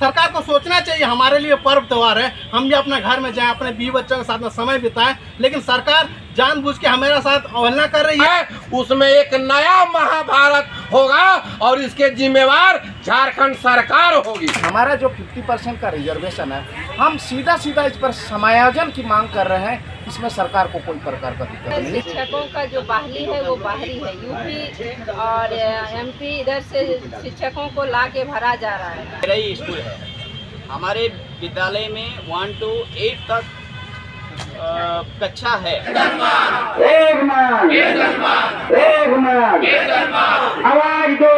सरकार को सोचना चाहिए, हमारे लिए पर्व त्यौहार है, हम भी अपने घर में जाएं, अपने बीवी बच्चों के साथ में समय बिताएं, लेकिन सरकार जानबूझ के हमारे साथ अवहेलना कर रही है। उसमें एक नया महाभारत होगा और इसके जिम्मेवार झारखंड सरकार होगी। हमारा जो 50% का रिजर्वेशन है, हम सीधा सीधा इस पर समायोजन की मांग कर रहे हैं। इसमें सरकार को कोई प्रकार का दिक्कत नहीं। शिक्षकों का जो बहाली है वो बाहरी है, यूपी और एमपी इधर से शिक्षकों को ला के भरा जा रहा है। मेरा ही स्कूल है, हमारे विद्यालय में 1 to 8 तक कक्षा है। आवाज दो,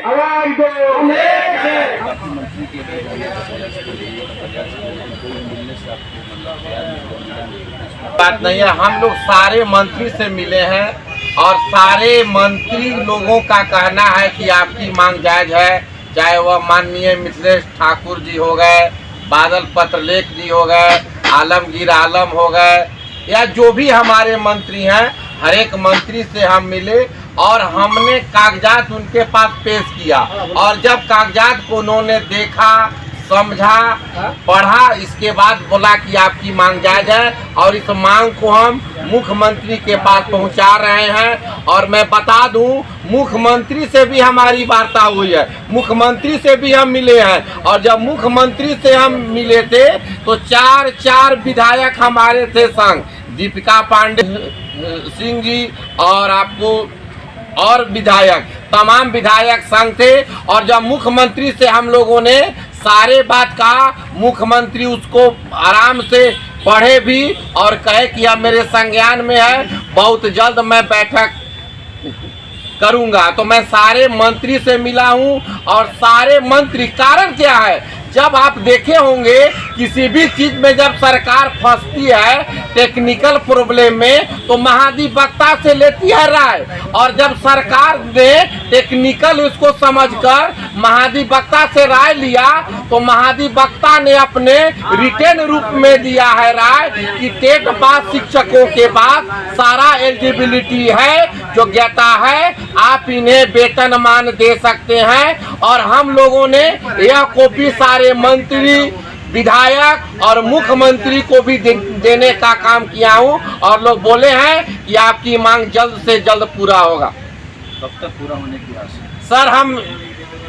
आवाज दो। बात नहीं है, हम लोग सारे मंत्री से मिले हैं और सारे मंत्री लोगों का कहना है कि आपकी मांग जायज है, चाहे वह माननीय मिथिलेश ठाकुर जी हो गए, बादल पत्रलेख जी हो गए, आलमगीर आलम हो गए, या जो भी हमारे मंत्री हैं, हर एक मंत्री से हम मिले और हमने कागजात उनके पास पेश किया। और जब कागजात को उन्होंने देखा, समझा, पढ़ा, इसके बाद बोला कि आपकी मांग जायज है और इस मांग को हम मुख्यमंत्री के पास पहुंचा रहे हैं। और मैं बता दूं, मुख्यमंत्री से भी हमारी वार्ता हुई है, मुख्यमंत्री से भी हम मिले हैं। और जब मुख्यमंत्री से हम मिले थे तो चार विधायक हमारे थे संग, दीपिका पांडे सिंह जी और आपको और विधायक, तमाम विधायक संग थे। और जब मुख्यमंत्री से हम लोगों ने सारे बात कहा, मुख्यमंत्री उसको आराम से पढ़े भी और कहे कि अब मेरे संज्ञान में है, बहुत जल्द मैं बैठक करूंगा। तो मैं सारे मंत्री से मिला हूं और सारे मंत्री, कारण क्या है, जब आप देखे होंगे किसी भी चीज में जब सरकार फंसती है टेक्निकल प्रॉब्लम में तो महाधिवक्ता से लेती है राय। और जब सरकार ने टेक्निकल उसको समझकर महाधिवक्ता से राय लिया तो महाधिवक्ता ने अपने रिटेन रूप में दिया है राय कि टेट पास शिक्षकों के पास सारा एलिजिबिलिटी है, योग्यता है, आप इन्हें वेतनमान दे सकते हैं। और हम लोगों ने यह कॉपी सारे मंत्री, विधायक और मुख्यमंत्री को भी देने का काम किया हूं और लोग बोले हैं कि आपकी मांग जल्द से जल्द पूरा होगा। कब तक पूरा होने की आशा? सर, हम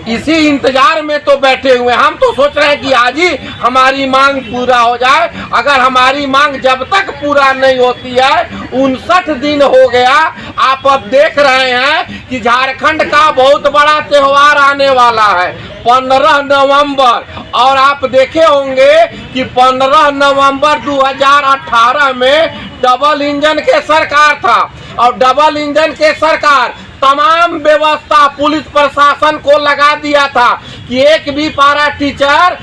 इसी इंतजार में तो बैठे हुए, हम तो सोच रहे हैं कि आज ही हमारी मांग पूरा हो जाए। अगर हमारी मांग जब तक पूरा नहीं होती है, 59 दिन हो गया, आप अब देख रहे हैं कि झारखंड का बहुत बड़ा त्योहार आने वाला है 15 नवंबर। और आप देखे होंगे कि 15 नवंबर 2018 में डबल इंजन के सरकार था और डबल इंजन के सरकार तमाम व्यवस्था पुलिस प्रशासन को लगा दिया था कि एक भी पारा टीचर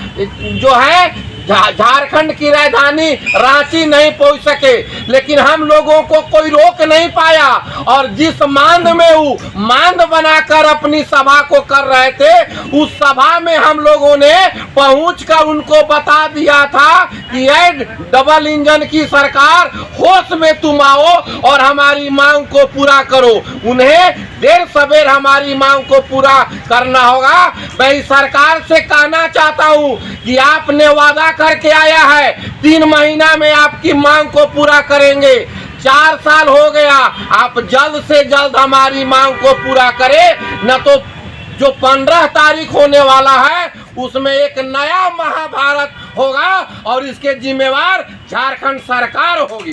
जो है झारखंड की राजधानी रांची नहीं पहुंच सके। लेकिन हम लोगों को कोई रोक नहीं पाया और जिस मांद में वो मांद बनाकर अपनी सभा को कर रहे थे, उस सभा में हम लोगों ने पहुंचकर उनको बता दिया था कि ये डबल इंजन की सरकार, होश में तुम आओ और हमारी मांग को पूरा करो। उन्हें देर सवेर हमारी मांग को पूरा करना होगा। मैं इस सरकार से कहना चाहता हूं कि आपने वादा करके आया है 3 महीना में आपकी मांग को पूरा करेंगे। 4 साल हो गया, आप जल्द से जल्द हमारी मांग को पूरा करें, न तो जो 15 तारीख होने वाला है उसमें एक नया महाभारत होगा और इसके जिम्मेवार झारखंड सरकार होगी।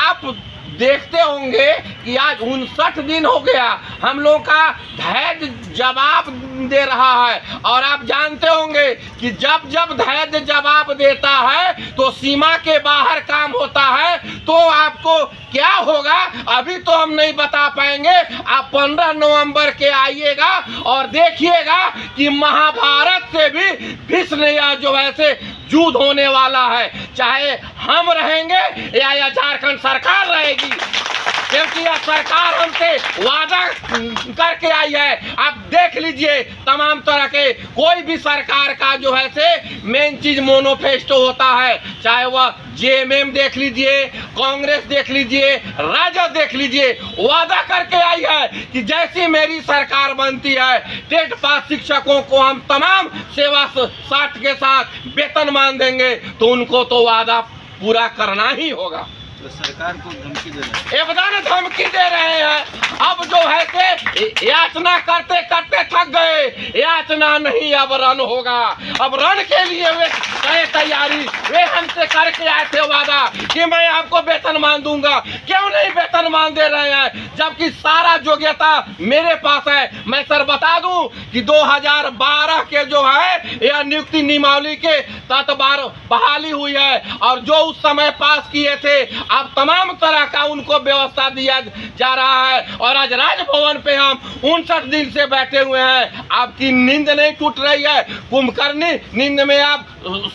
आप देखते होंगे कि आज 59 दिन हो गया, हम लोग का धैर्य जवाब दे रहा है। और आप जानते होंगे कि जब जब धैर्य जवाब देता है तो सीमा के बाहर काम होता है। तो आपको क्या होगा अभी तो हम नहीं बता पाएंगे। आप 15 नवंबर के आइएगा और देखिएगा कि महाभारत से भी भीषण जो ऐसे युद्ध होने वाला है, चाहे हम रहेंगे या झारखंड सरकार रहेगी। क्योंकि यह सरकार हमसे वादा करके आई है। आप देख लीजिए तमाम तरह के कोई भी सरकार का जो है से मेन चीज मोनोफेस्टो होता है, चाहे वह जेएमएम देख लीजिए, कांग्रेस देख लीजिए, राजद देख लीजिए, वादा करके आई है कि जैसी मेरी सरकार बनती है टेट पास शिक्षकों को हम तमाम सेवा साथ के साथ वेतनमान देंगे, तो उनको तो वादा पूरा करना ही होगा। तो सरकार को धमकी दे रहे एकदम धमकी दे रहे हैं। अब जो है कि याचना करते करते थक गए, याचना नहीं अब रन होगा। अब रन के लिए वे कहे तैयारी, वे हमसे करके आए थे वादा कि मैं आपको वेतनमान दूंगा, क्यों नहीं वेतनमान दे रहे हैं, जबकि सारा योग्यता मेरे पास है। मैं सर बता दूं कि 2012 के जो है यह नियुक्ति नियमावली के तहत बहाली हुई है, और जो उस समय पास किए थे अब तमाम तरह का उनको व्यवस्था दिया जा रहा है। और आज राजभवन पे हम 59 दिन से बैठे हुए हैं, आपकी नींद नहीं टूट रही है, कुंभकर्णी नींद में आप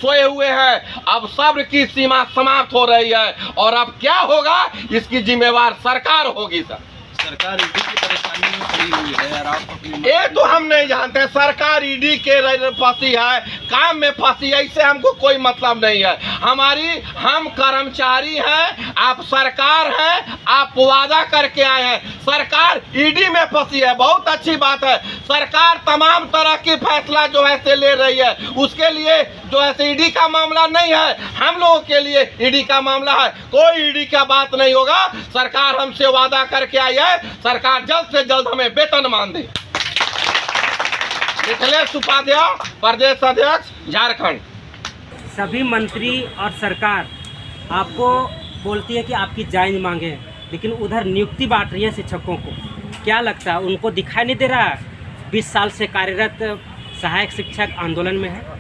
सोए हुए हैं। अब सब्र की सीमा समाप्त हो रही है, और अब क्या होगा इसकी जिम्मेवार सरकार होगी। सर सरकार ईडी की परेशानी में पड़ी हुई है और आप अपनी ये तो हम नहीं जानते, सरकार ईडी के फंसी है, काम में फंसी है, इससे हमको कोई मतलब नहीं है। हम कर्मचारी हैं, आप सरकार हैं, आप वादा करके आए हैं, सरकार ईडी में फंसी है, बहुत अच्छी बात है। सरकार तमाम तरह की फैसला जो है से ले रही है, उसके लिए जो है ईडी का मामला नहीं है, हम लोगों के लिए ईडी का मामला है। कोई ईडी का बात नहीं होगा, सरकार हमसे वादा करके आई है, सरकार जल्द से जल्द हमें वेतनमान दे। मिथिलेश उपाध्याय, प्रदेश अध्यक्ष, झारखंड। सभी मंत्री और सरकार आपको बोलती है कि आपकी जायज़ मांगे, लेकिन उधर नियुक्ति बांट रही है शिक्षकों को। क्या लगता है उनको दिखाई नहीं दे रहा है? 20 साल से कार्यरत सहायक शिक्षक आंदोलन में है।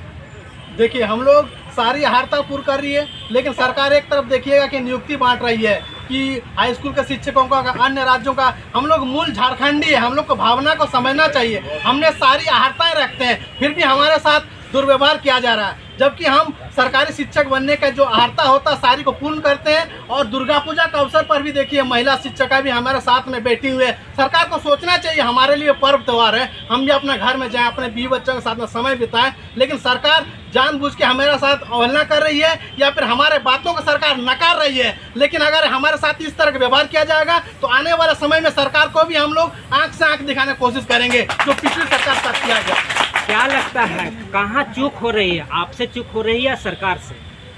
देखिए, हम लोग सारी अहर्ता पूर्ण कर रही है, लेकिन सरकार एक तरफ देखिएगा कि नियुक्ति बांट रही है कि हाई स्कूल के शिक्षकों का, अन्य राज्यों का। हम लोग मूल झारखंडी है, हम लोग को भावना को समझना चाहिए। हमने सारी अहर्ताएं रखते हैं, फिर भी हमारे साथ दुर्व्यवहार किया जा रहा है, जबकि हम सरकारी शिक्षक बनने का जो अहर्ता होता है सारी को पूर्ण करते हैं। और दुर्गा पूजा के अवसर पर भी देखिए महिला शिक्षिका भी हमारे साथ में बैठी हुई है। सरकार को सोचना चाहिए, हमारे लिए पर्व त्यौहार है, हम भी अपने घर में जाएं, अपने बीवी बच्चों के साथ में समय बिताएं, लेकिन सरकार जानबूझ के हमारे साथ अवहेलना कर रही है या फिर हमारे बातों को सरकार नकार रही है। लेकिन अगर हमारे साथ इस तरह का व्यवहार किया जाएगा तो आने वाले समय में सरकार को भी हम लोग आंख से आंख दिखाने की कोशिश करेंगे, जो पिछली सरकार साथ किया गया। क्या लगता है कहाँ चूक हो रही है? आपसे चूक हो रही है या सरकार से?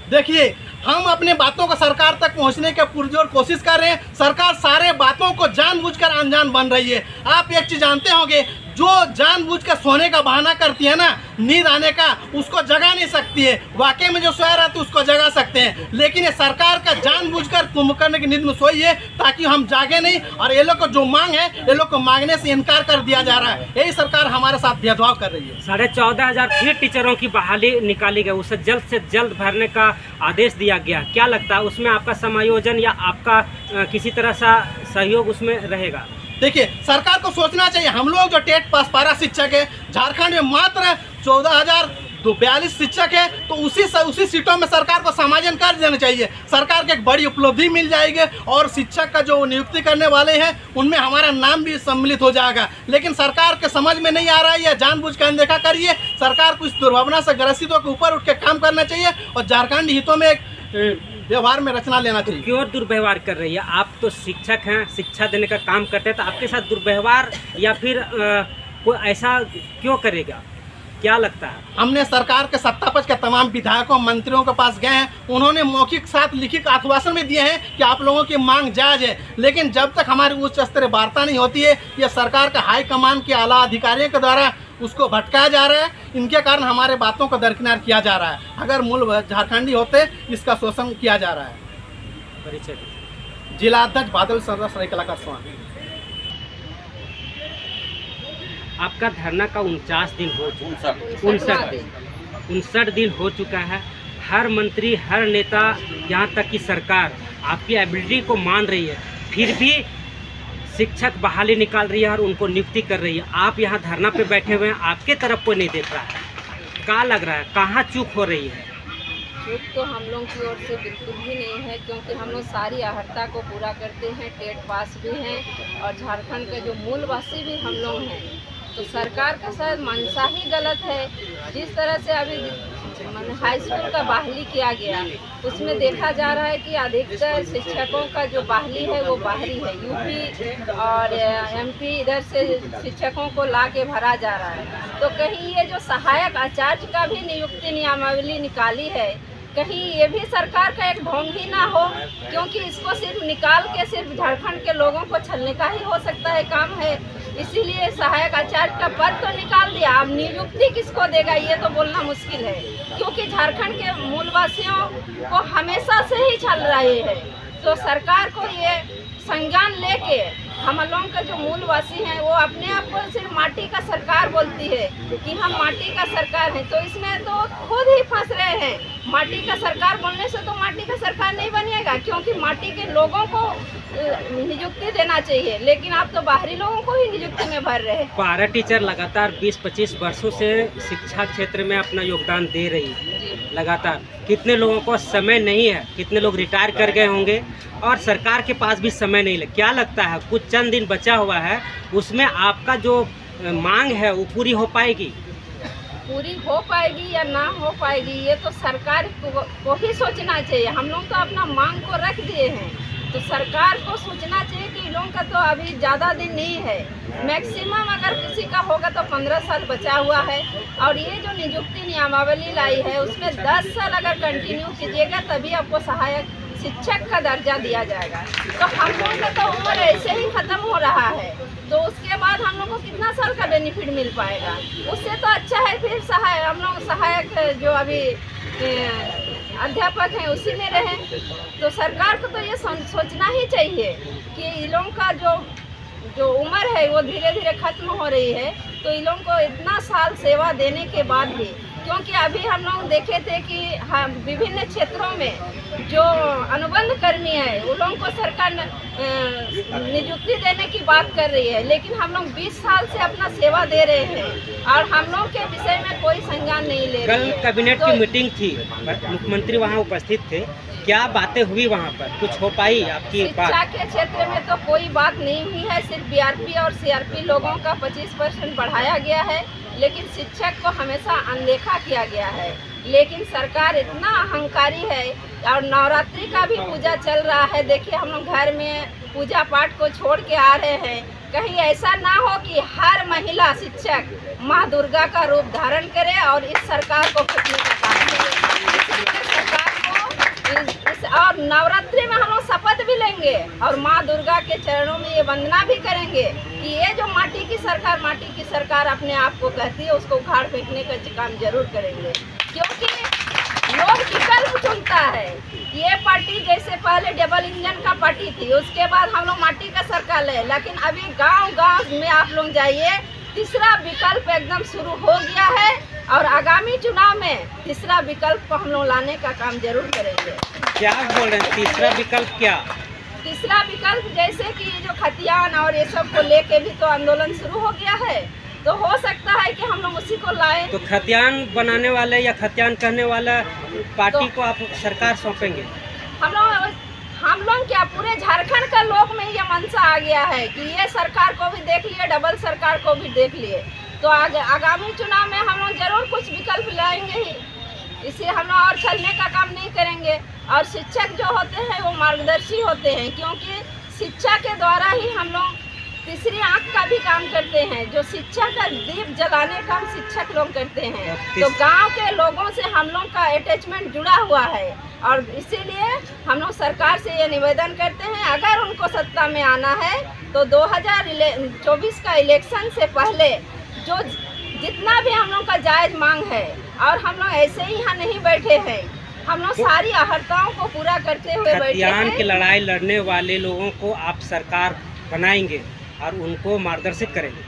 देखिए, हम अपने बातों को सरकार तक पहुंचने की पुरजोर कोशिश कर रहे हैं, सरकार सारे बातों को जानबूझकर अनजान बन रही है। आप एक चीज जानते होंगे, जो जानबूझकर सोने का बहाना करती है ना, नींद आने का, उसको जगा नहीं सकती है। वाकई में जो सोया रहता है उसको जगा सकते हैं, लेकिन ये सरकार का जानबूझकर कुंभकर्ण की नींद में सोई है ताकि हम जागे नहीं। और ये लोग को जो मांग है, ये लोग को मांगने से इनकार कर दिया जा रहा है। यही सरकार हमारे साथ भेदभाव कर रही है। 14,500 फिर टीचरों की बहाली निकाली गई, उसे जल्द से जल्द भरने का आदेश दिया गया। क्या लगता है उसमें आपका समायोजन या आपका किसी तरह सा सहयोग उसमें रहेगा? देखिए, सरकार को सोचना चाहिए, हम लोग जो टेट पास पारा शिक्षक है झारखंड में मात्र 14,042 शिक्षक है, तो उसी सीटों में सरकार को समायोजन कर देना चाहिए। सरकार को एक बड़ी उपलब्धि मिल जाएगी और शिक्षक का जो नियुक्ति करने वाले हैं उनमें हमारा नाम भी सम्मिलित हो जाएगा। लेकिन सरकार के समझ में नहीं आ रहा है, या जानबूझ कर अनदेखा करिए। सरकार को इस दुर्भावना से ग्रसितों के ऊपर उठ के काम करना चाहिए और झारखंड हितों में एक व्यवहार में रचना लेना चाहिए। क्यों दुर्व्यवहार कर रही है? आप तो शिक्षक हैं, शिक्षा देने का काम करते हैं, तो आपके साथ दुर्व्यवहार या फिर कोई ऐसा क्यों करेगा? क्या लगता है? हमने सरकार के सत्तापक्ष के तमाम विधायकों मंत्रियों के पास गए हैं, उन्होंने मौखिक साथ लिखित आश्वासन में दिए हैं कि आप लोगों की मांग जायज है, लेकिन जब तक हमारी उच्च स्तरीय वार्ता नहीं होती है, यह सरकार के हाईकमान के आला अधिकारियों के द्वारा उसको भटकाया जा रहा है। इनके कारण हमारे बातों को दरकिनार किया जा रहा है। अगर मूल झारखंडी होते इसका शोषण किया जा रहा है। परिचय जिला अध्यक्ष बादल सरदार सरायकेला का स्वामी। आपका धरना का 49 दिन हो चुका है, 59 दिन हो चुका है। हर मंत्री, हर नेता, यहाँ तक कि सरकार आपकी एबिलिटी को मान रही है, फिर भी शिक्षक बहाली निकाल रही है और उनको नियुक्ति कर रही है। आप यहाँ धरना पे बैठे हुए हैं, आपके तरफ कोई नहीं देख रहा है। क्या लग रहा है कहाँ चूक हो रही है? चूक तो हम लोग की ओर से बिल्कुल भी नहीं है, क्योंकि हम लोग सारी अहर्ता को पूरा करते हैं, टेट पास भी हैं और झारखंड के जो मूलवासी भी हम लोग हैं। तो सरकार का शायद मंशा ही गलत है। जिस तरह से अभी हाई स्कूल का बहाली किया गया, उसमें देखा जा रहा है कि अधिकतर शिक्षकों का जो बहाली है वो बाहरी है, यूपी और एमपी इधर से शिक्षकों को ला के भरा जा रहा है। तो कहीं ये जो सहायक आचार्य का भी नियुक्ति नियमावली निकाली है, कहीं ये भी सरकार का एक ढोंग ही ना हो, क्योंकि इसको सिर्फ निकाल के सिर्फ झारखंड के लोगों को छलने का ही हो सकता है काम है। इसीलिए सहायक आचार्य का पद तो निकाल दिया, अब नियुक्ति किसको देगा ये तो बोलना मुश्किल है, क्योंकि झारखंड के मूलवासियों को हमेशा से ही छल रहे हैं। तो सरकार को ये संज्ञान लेके हम लोगों का जो मूलवासी हैं वो अपने आप को सिर्फ माटी का सरकार बोलती है कि हम माटी का सरकार हैं, तो इसमें तो खुद ही फंस रहे हैं। माटी का सरकार बोलने से तो माटी का सरकार नहीं बनेगा, क्योंकि माटी के लोगों को नियुक्ति देना चाहिए, लेकिन आप तो बाहरी लोगों को ही नियुक्ति में भर रहे हैं। पारा टीचर लगातार 20-25 वर्षों से शिक्षा क्षेत्र में अपना योगदान दे रही है लगातार। कितने लोगों को समय नहीं है, कितने लोग रिटायर कर गए होंगे और सरकार के पास भी समय नहीं है। क्या लगता है कुछ चंद दिन बचा हुआ है, उसमें आपका जो मांग है वो पूरी हो पाएगी? पूरी हो पाएगी या ना हो पाएगी ये तो सरकार को ही सोचना चाहिए। हम लोग तो अपना मांग को रख दिए हैं, तो सरकार को सोचना चाहिए कि इन लोगों का तो अभी ज़्यादा दिन नहीं है, मैक्सिमम अगर किसी का होगा तो 15 साल बचा हुआ है। और ये जो नियुक्ति नियमावली लाई है उसमें 10 साल अगर कंटिन्यू कीजिएगा तभी आपको सहायक शिक्षक का दर्जा दिया जाएगा। तो हम लोगों का तो उम्र ऐसे ही ख़त्म हो रहा है, तो उसके बाद हम लोग को कितना साल का बेनिफिट मिल पाएगा? उससे तो अच्छा है फिर हम लोग सहायक जो अभी अध्यापक हैं उसी में रहें। तो सरकार को तो ये सोचना ही चाहिए कि इन लोगों का जो उम्र है वो धीरे धीरे खत्म हो रही है, तो इन लोगों को इतना साल सेवा देने के बाद भी, क्योंकि अभी हम लोग देखे थे कि हम विभिन्न क्षेत्रों में जो अनुबंध कर्मी है उन लोगों को सरकार नियुक्ति देने की बात कर रही है, लेकिन हम लोग 20 साल से अपना सेवा दे रहे हैं और हम लोग के विषय में कोई संज्ञान नहीं ले रहे हैं। कल कैबिनेट की मीटिंग थी, मुख्यमंत्री वहाँ उपस्थित थे, क्या बातें हुई वहाँ पर? कुछ हो पाई आपकी बात? शिक्षा के क्षेत्र में तो कोई बात नहीं हुई है, सिर्फ बीआरपी और सीआरपी लोगों का 25% बढ़ाया गया है, लेकिन शिक्षक को हमेशा अनदेखा किया गया है। लेकिन सरकार इतना अहंकारी है, और नवरात्रि का भी पूजा चल रहा है, देखिए हम लोग घर में पूजा पाठ को छोड़ के आ रहे हैं। कहीं ऐसा ना हो कि हर महिला शिक्षक माँ दुर्गा का रूप धारण करे और इस सरकार को फूटने का काम करे। सरकार को और नवरात्रि में हम लोग शपथ भी लेंगे और माँ दुर्गा के चरणों में ये वंदना भी करेंगे कि ये जो माटी की सरकार अपने आप को कहती है उसको उखाड़ फेंकने का काम जरूर करेंगे, क्योंकि लोग विकल्प चुनता है। ये पार्टी जैसे पहले डबल इंजन का पार्टी थी, उसके बाद हम लोग माटी का सरकार है, लेकिन अभी गांव में आप लोग जाइए, तीसरा विकल्प एकदम शुरू हो गया है और आगामी चुनाव में तीसरा विकल्प को हम लोग लाने का काम जरूर करेंगे। क्या बोल रहे हैं तीसरा विकल्प? क्या तीसरा विकल्प? जैसे कि जो खतियान और ये सब को लेके भी तो आंदोलन शुरू हो गया है, तो हो सकता है कि हम लोग उसी को लाएं। तो खतियान बनाने वाले या खतियान करने वाला पार्टी को आप सरकार सौंपेंगे? हम लोग क्या पूरे झारखंड का लोग में ये मंशा आ गया है कि ये सरकार को भी देख लिए, डबल सरकार को भी देख लिए, तो आगामी चुनाव में हम लोग जरूर कुछ विकल्प लाएंगे ही। इसलिए हम लोग और छलने का काम नहीं करेंगे। और शिक्षक जो होते हैं वो मार्गदर्शी होते हैं, क्योंकि शिक्षा के द्वारा ही हम लोग तीसरी आंख का भी काम करते हैं। जो शिक्षा का दीप जलाने का हम शिक्षक लोग करते हैं, तो गांव के लोगों से हम लोग का अटैचमेंट जुड़ा हुआ है और इसीलिए हम लोग सरकार से ये निवेदन करते हैं, अगर उनको सत्ता में आना है तो 2024 का इलेक्शन से पहले जो जितना भी हम लोग का जायज़ मांग है, और हम लोग ऐसे ही यहाँ नहीं बैठे हैं, हम लोग सारी अहर्ताओं को पूरा करते हुए बैठे हैं। खतियान की लड़ाई लड़ने वाले लोगों को आप सरकार बनाएंगे और उनको मार्गदर्शित करेंगे?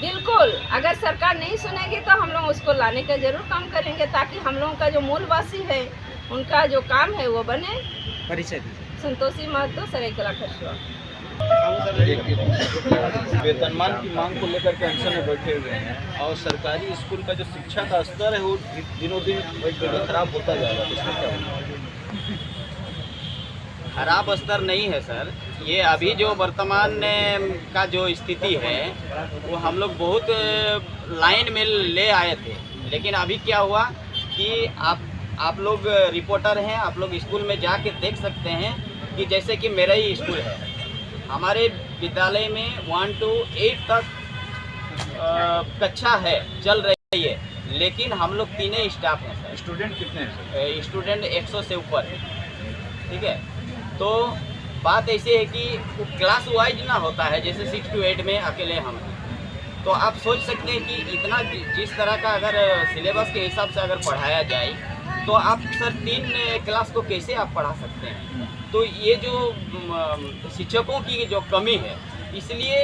बिल्कुल, अगर सरकार नहीं सुनेगी तो हम लोग उसको लाने का जरूर काम करेंगे, ताकि हम लोगों का जो मूलवासी है उनका जो काम है वो बने। परिचय दीजिए। संतोषी महतो, सरायकेला खरसुआ। वेतनमान की मांग को लेकर के अनशन में बैठे हुए हैं और सरकारी स्कूल का जो शिक्षा का स्तर है वो दिनों दिन खराब होता जा रहा है। इसमें क्या होगा? खराब स्तर नहीं है सर, ये अभी जो वर्तमान का जो स्थिति है वो हम लोग बहुत लाइन में ले आए थे, लेकिन अभी क्या हुआ कि आप लोग रिपोर्टर हैं, आप लोग स्कूल में जाके देख सकते हैं कि जैसे कि मेरा ही स्कूल है, हमारे विद्यालय में 1 to 8 तक कक्षा है, चल रही है, लेकिन हम लोग 3 स्टाफ हैं सर। स्टूडेंट कितने हैं सर? स्टूडेंट 100 से ऊपर है, ठीक है। तो बात ऐसी है कि क्लास वाइज ना होता है, जैसे 6 to 8 में अकेले हम हैं, तो आप सोच सकते हैं कि इतना जिस तरह का अगर सिलेबस के हिसाब से अगर पढ़ाया जाए तो आप सर 3 क्लास को कैसे आप पढ़ा सकते हैं। तो ये जो शिक्षकों की जो कमी है, इसलिए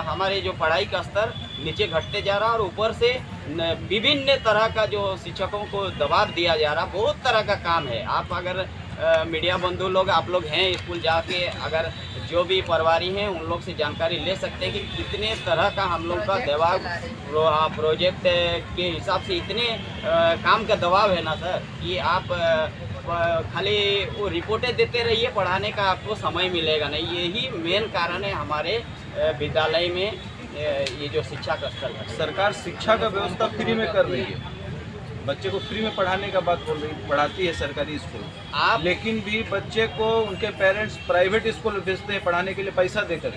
हमारे जो पढ़ाई का स्तर नीचे घटते जा रहा है और ऊपर से विभिन्न तरह का जो शिक्षकों को दबाव दिया जा रहा, बहुत तरह का काम है। आप अगर मीडिया बंधु लोग आप लोग हैं, स्कूल जाके अगर जो भी परिवारी हैं उन लोग से जानकारी ले सकते हैं कि कितने तरह का हम लोग का दबाव प्रोजेक्ट के हिसाब से इतने काम का दबाव है ना सर, कि आप खाली वो रिपोर्टें देते रहिए, पढ़ाने का आपको समय मिलेगा नहीं। यही मेन कारण है हमारे विद्यालय में ये जो शिक्षा का स्तर है। सरकार शिक्षा का व्यवस्था फ्री में कर रही है, बच्चे को फ्री में पढ़ाने का बात बोल रही, पढ़ाती है सरकारी स्कूल आप, लेकिन भी बच्चे को उनके पेरेंट्स प्राइवेट स्कूल भेजते हैं पढ़ाने के लिए पैसा देकर।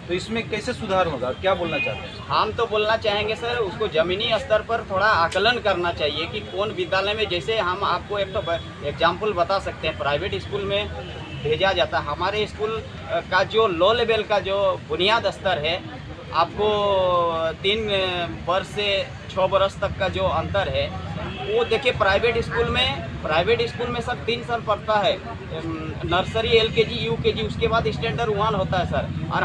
तो इसमें कैसे सुधार होगा, क्या बोलना चाहते हैं? हम तो बोलना चाहेंगे सर, उसको ज़मीनी स्तर पर थोड़ा आकलन करना चाहिए कि कौन विद्यालय में, जैसे हम आपको एक तो एग्जाम्पल बता सकते हैं, प्राइवेट स्कूल में भेजा जाता है, हमारे स्कूल का जो लो लेवल का जो बुनियाद स्तर है, आपको 3 वर्ष से 6 वर्ष तक का जो अंतर है वो देखिए प्राइवेट स्कूल में सर 3 साल पढ़ता है, नर्सरी, LKG, UKG, उसके बाद स्टैंडर्ड 1 होता है सर। और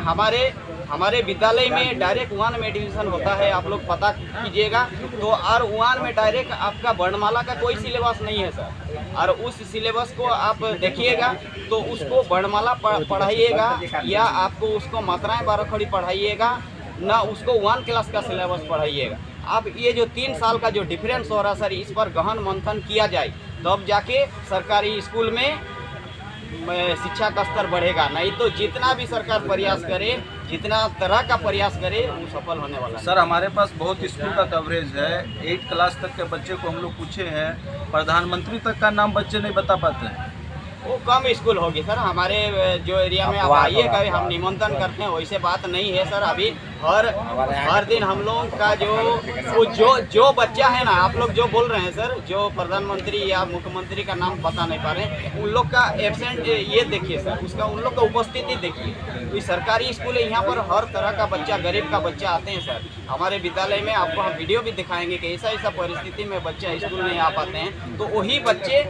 हमारे विद्यालय में डायरेक्ट 1 में एडमिशन होता है, आप लोग पता कीजिएगा। तो और 1 में डायरेक्ट आपका वर्णमाला का कोई सिलेबस नहीं है सर, और उस सिलेबस को आप देखिएगा तो उसको वर्णमाला पढ़ाइएगा या आपको उसको मात्राएं बारहखड़ी पढ़ाइएगा, ना उसको 1 क्लास का सिलेबस पढ़ाइएगा। अब ये जो 3 साल का जो डिफरेंस हो रहा सर, इस पर गहन मंथन किया जाए तब जाके सरकारी स्कूल में शिक्षा का स्तर बढ़ेगा, नहीं तो जितना भी सरकार प्रयास करे, जितना तरह का प्रयास करे, वो सफल होने वाला है। सर हमारे पास बहुत स्कूल का कवरेज है, 8 क्लास तक के बच्चे को हम लोग पूछे हैं, प्रधानमंत्री तक का नाम बच्चे नहीं बता पाते हैं। वो कम स्कूल होगी सर, हमारे जो एरिया में आप आइएगा, हम निमंत्रण करते हैं, वैसे बात नहीं है सर। अभी हर दिन हम लोग का जो बच्चा है ना, आप लोग जो बोल रहे हैं सर, जो प्रधानमंत्री या मुख्यमंत्री का नाम बता नहीं पा रहे हैं, उन लोग का एब्सेंट ये देखिए सर, उसका उन लोग का उपस्थिति देखिए। तो सरकारी स्कूल है, यहाँ पर हर तरह का बच्चा, गरीब का बच्चा आते हैं सर। हमारे विद्यालय में आपको हम वीडियो भी दिखाएंगे कि ऐसा परिस्थिति में बच्चे स्कूल नहीं आ पाते हैं, तो वही बच्चे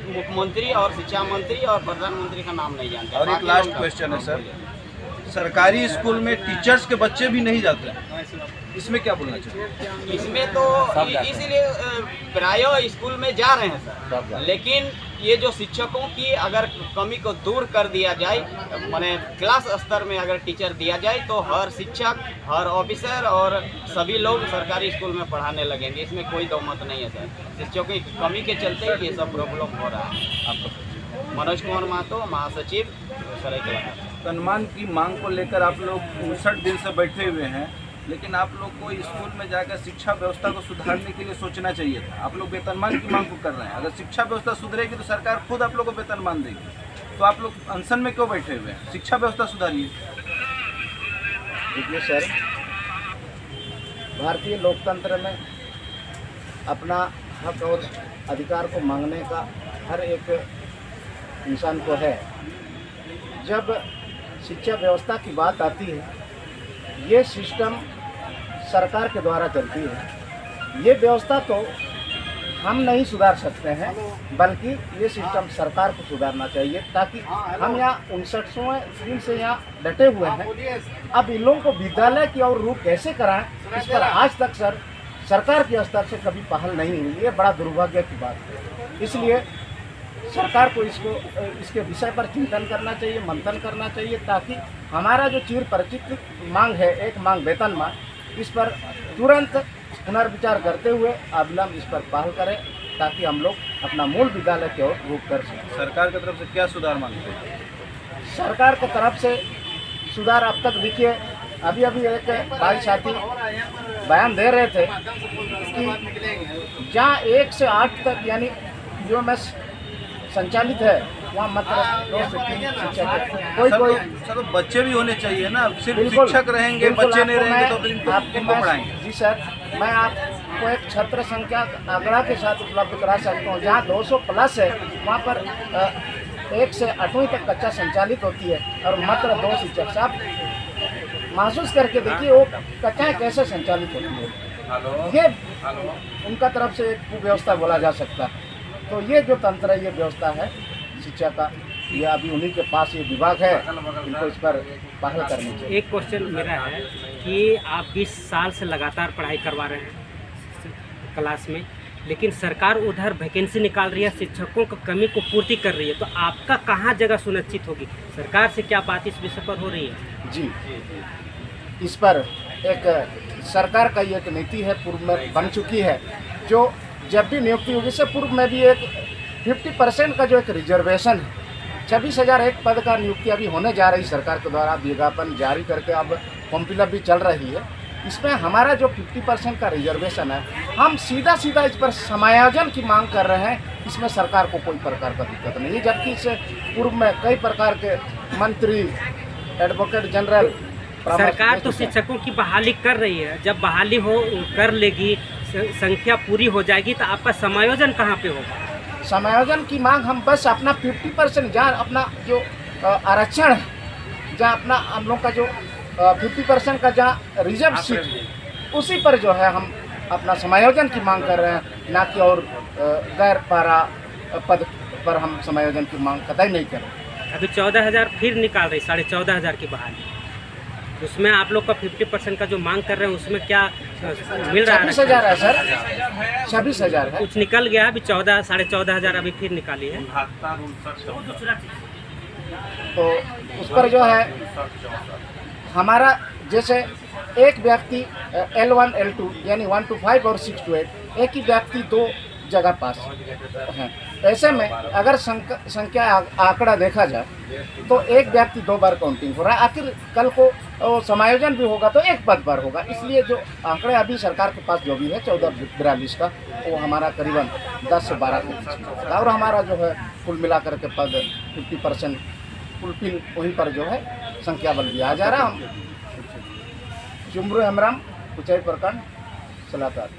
मुख्यमंत्री और शिक्षा मंत्री और प्रधानमंत्री का नाम नहीं जानते। और एक लास्ट क्वेश्चन है सर, सरकारी स्कूल में टीचर्स के बच्चे भी नहीं जाते हैं, इसमें क्या बोलना चाहिए? इसमें तो इसीलिए प्राय स्कूल में जा रहे हैं सर, लेकिन ये जो शिक्षकों की अगर कमी को दूर कर दिया जाए, माने क्लास स्तर में अगर टीचर दिया जाए, तो हर शिक्षक, हर ऑफिसर और सभी लोग सरकारी स्कूल में पढ़ाने लगेंगे। इसमें कोई दो मत नहीं है सर, शिक्षकों की कमी के चलते ये सब प्रॉब्लम हो रहा है। आपको मनोज कुमार महतो, महासचिव सरायकेला। वेतनमान की मांग को लेकर आप लोग 59 दिन से बैठे हुए हैं, लेकिन आप लोग को स्कूल में जाकर शिक्षा व्यवस्था को सुधारने के लिए सोचना चाहिए था। आप लोग वेतनमान की मांग को कर रहे हैं, अगर शिक्षा व्यवस्था सुधरेगी तो सरकार खुद आप लोग को वेतनमान देगी। तो आप लोग अनशन में क्यों बैठे हुए हैं? शिक्षा व्यवस्था सुधारिए। देखिए सर, भारतीय लोकतंत्र में अपना हक और अधिकार को मांगने का हर एक इंसान को है। जब शिक्षा व्यवस्था की बात आती है, ये सिस्टम सरकार के द्वारा चलती है। ये व्यवस्था तो हम नहीं सुधार सकते हैं, बल्कि ये सिस्टम सरकार को सुधारना चाहिए, ताकि हम यहाँ 59वें दिन से यहाँ डटे हुए हैं। अब इन लोगों को विद्यालय की और रूप कैसे कराएं, इस पर आज तक सरकार के स्तर से कभी पहल नहीं हुई। ये बड़ा दुर्भाग्य की बात है। इसलिए सरकार को इसके विषय पर चिंतन करना चाहिए, मंथन करना चाहिए, ताकि हमारा जो चिर परिचित मांग है, एक मांग वेतन मांग, इस पर तुरंत पुनर्विचार करते हुए अविलंब इस पर पहल करें, ताकि हम लोग अपना मूल विद्यालय की ओर रुख कर सकें। सरकार की तरफ से क्या सुधार मांगते हैं? सरकार की तरफ से सुधार अब तक देखिए, अभी एक भाई साथी बयान दे रहे थे कि जहाँ 1 से 8 तक यानी यूएमएस संचालित है, वहाँ मात्र 2 से 3 शिक्षक कोई सर, तो बच्चे भी होने चाहिए ना, सिर्फ बिल्कुल, शिक्षक रहेंगे, बिल्कुल, बच्चे नहीं आपको रहेंगे तो मैं- फिर इनको आपको किनको मैं- पढ़ाएंगे? जी सर, मैं आपको एक छात्र संख्या आंकड़ा के साथ उपलब्ध करा सकता हूँ। जहाँ 200 प्लस है, वहाँ पर 1 से 8वीं तक कक्षा संचालित होती है और मात्र 2 शिक्षक। साहब महसूस करके देखिए वो कक्षाएँ कैसे संचालित होती है। ये उनका तरफ से एक कुव्यवस्था बोला जा सकता है। तो ये जो तंत्र है, ये व्यवस्था है शिक्षा का, ये अभी उन्हीं के पास ये विभाग है, इनको इस पर पहल करनी चाहिए। एक क्वेश्चन मेरा है कि आप 20 साल से लगातार पढ़ाई करवा रहे हैं क्लास में, लेकिन सरकार उधर वैकेंसी निकाल रही है, शिक्षकों की कमी को पूर्ति कर रही है, तो आपका कहाँ जगह सुनिश्चित होगी? सरकार से क्या बात इस विषय पर हो रही है? जी, इस पर एक सरकार का ये एक नीति है, पूर्व में बन चुकी है, जो जब भी नियुक्ति होगी, इससे पूर्व में भी एक 50% का जो एक रिजर्वेशन है, 26,001 पद का नियुक्ति अभी होने जा रही सरकार के द्वारा, विज्ञापन जारी करके अब फॉर्म फिलअप भी चल रही है। इसमें हमारा जो 50% का रिजर्वेशन है, हम सीधा इस पर समायोजन की मांग कर रहे हैं। इसमें सरकार को कोई प्रकार का दिक्कत नहीं है, जबकि इससे पूर्व में कई प्रकार के मंत्री, एडवोकेट जनरल, सरकार तो शिक्षकों की बहाली कर रही है, जब बहाली हो कर लेगी, संख्या पूरी हो जाएगी, तो आपका समायोजन कहाँ पे होगा? समायोजन की मांग हम बस अपना 50% जहाँ अपना जो आरक्षण है, जहाँ अपना हम लोग का जो 50% का जहाँ रिजर्व सीट, उसी पर जो है हम अपना समायोजन की मांग कर रहे हैं, ना कि और गैर पारा पद पर हम समायोजन की मांग कतई नहीं कर रहे। अभी 14,000 फिर निकाल रही, 14,500 की बहाली, उसमें आप लोग का 50% का जो मांग कर रहे हैं, उसमें क्या मिल रहा है? 26,000 है सर, 26,000 है। कुछ निकल गया, अभी 14,500 अभी फिर निकाली है। तो उस पर जो है हमारा, जैसे एक व्यक्ति L1 L2 यानी 1 to 5 और 6 to 8, एक ही व्यक्ति 2 जगह पास हैं। ऐसे में अगर संख्या आंकड़ा देखा जाए तो एक व्यक्ति 2 बार काउंटिंग हो रहा है। आखिर कल को समायोजन भी होगा तो एक पद पर होगा। इसलिए जो आंकड़े अभी सरकार के पास जो भी है 1442 का, वो हमारा करीबन 10 से 12 के बीच में होगा, और हमारा जो है कुल मिलाकर के पद 50% फुलफिल वहीं पर जो है संख्या बल भी आ जा रहा। हम जुमरू हेमराम, कुचाई प्रखंड, सलाहकार।